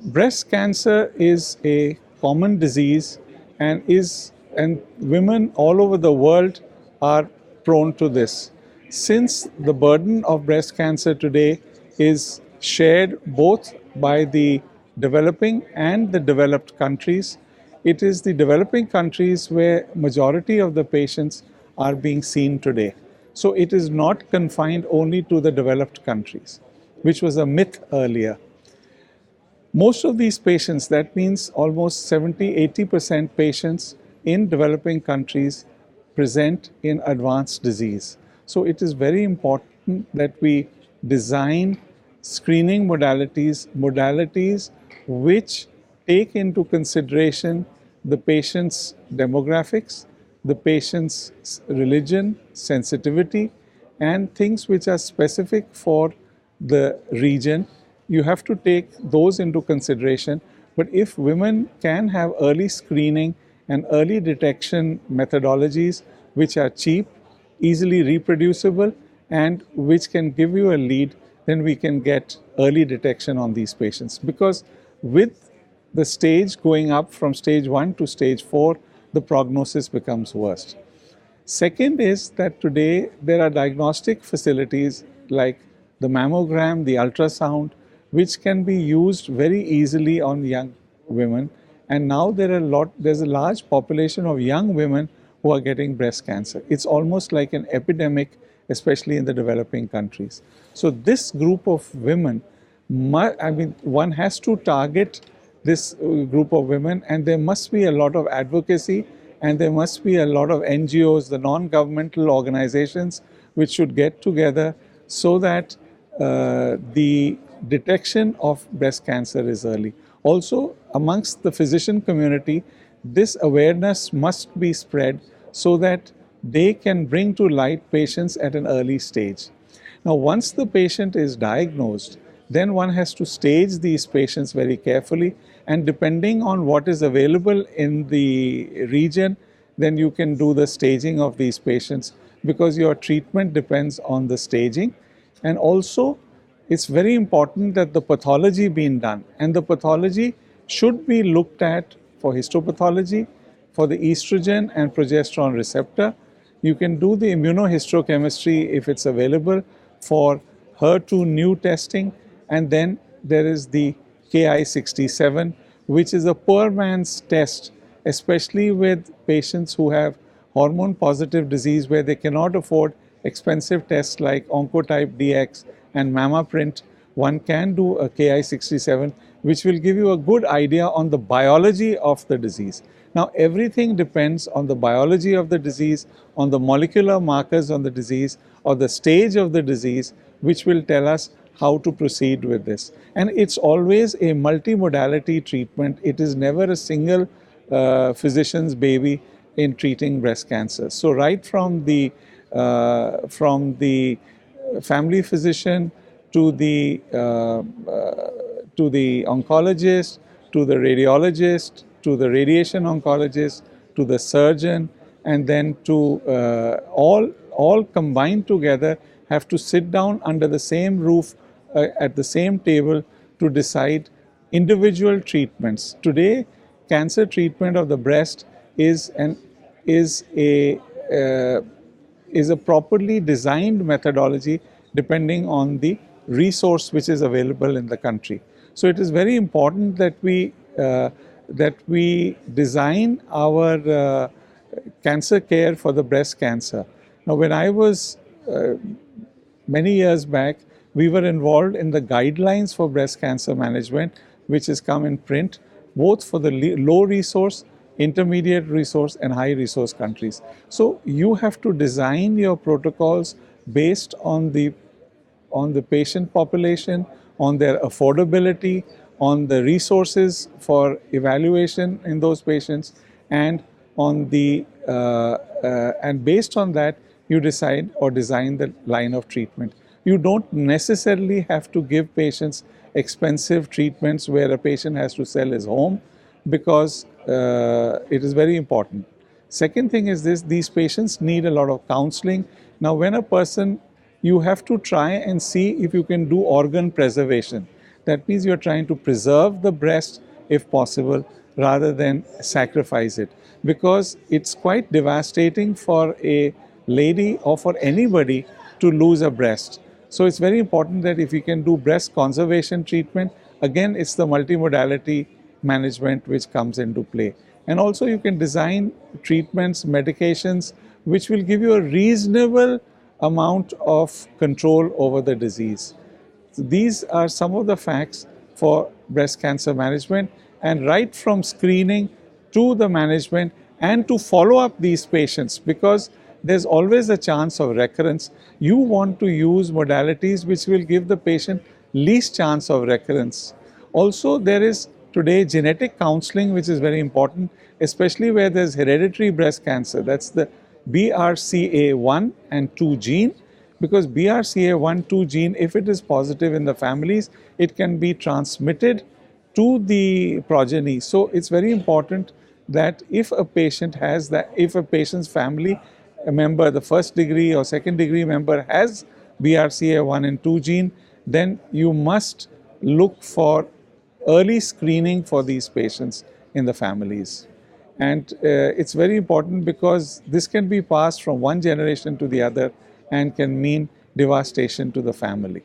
breast cancer is a common disease and women all over the world are prone to this. Since the burden of breast cancer today is shared both by the developing and the developed countries, it is the developing countries where majority of the patients are being seen today. So it is not confined only to the developed countries, which was a myth earlier. Most of these patients, that means almost 70–80% patients in developing countries present in advanced disease. So it is very important that we design screening modalities which take into consideration the patient's demographics, the patient's religion, sensitivity, and things which are specific for the region. You have to take those into consideration. But if women can have early screening and early detection methodologies which are cheap, easily reproducible, and which can give you a lead, then we can get early detection on these patients. Because with the stage going up from stage 1 to stage 4, the prognosis becomes worse. Second is that today there are diagnostic facilities like the mammogram, the ultrasound, which can be used very easily on young women. And now there's a large population of young women who are getting breast cancer. It's almost like an epidemic, especially in the developing countries. So this group of women, one has to target this group of women, and there must be a lot of advocacy, and there must be a lot of NGOs, the non-governmental organizations, which should get together so that the detection of breast cancer is early. Also, amongst the physician community, this awareness must be spread so that they can bring to light patients at an early stage. Now, once the patient is diagnosed, then one has to stage these patients very carefully, and depending on what is available in the region, then you can do the staging of these patients, because your treatment depends on the staging. And also, it's very important that the pathology being done, and the pathology should be looked at for histopathology, for the estrogen and progesterone receptor. You can do the immunohistochemistry if it's available for HER2 new testing, and then there is the Ki-67, which is a poor man's test, especially with patients who have hormone positive disease where they cannot afford expensive tests like Oncotype DX and MammaPrint. One can do a Ki-67, which will give you a good idea on the biology of the disease. Now, everything depends on the biology of the disease, on the molecular markers on the disease, or the stage of the disease, which will tell us how to proceed with this. And it's always a multimodality treatment. It is never a single physician's baby in treating breast cancer. So right from the family physician to the oncologist, to the radiologist, to the radiation oncologist, to the surgeon, and then to all combined together have to sit down under the same roof at the same table to decide individual treatments. Today, cancer treatment of the breast is a properly designed methodology depending on the resource which is available in the country. So it is very important that we design our cancer care for the breast cancer. Now, when I was many years back, we were involved in the guidelines for breast cancer management, which has come in print, both for the low resource, intermediate resource, and high resource countries. So you have to design your protocols based on the patient population, on their affordability, on the resources for evaluation in those patients, and on the and based on that, you decide or design the line of treatment. You don't necessarily have to give patients expensive treatments where a patient has to sell his home, because it is very important. Second thing is this: these patients need a lot of counseling. Now, when a person, you have to try and see if you can do organ preservation. That means you're trying to preserve the breast if possible rather than sacrifice it, because it's quite devastating for a lady or for anybody to lose a breast. So it's very important that if you can do breast conservation treatment, again, it's the multimodality management which comes into play. And also you can design treatments, medications, which will give you a reasonable amount of control over the disease. So these are some of the facts for breast cancer management, and right from screening to the management and to follow up these patients, because there's always a chance of recurrence. You want to use modalities which will give the patient least chance of recurrence. Also, there is today genetic counseling, which is very important, especially where there's hereditary breast cancer. That's the BRCA1 and 2 gene, because BRCA1 2 gene, if it is positive in the families, it can be transmitted to the progeny. So it's very important that if a patient has that, if a patient's family member, the first degree or second degree member, has BRCA1 and 2 gene, then you must look for early screening for these patients in the families. And it's very important because this can be passed from one generation to the other and can mean devastation to the family.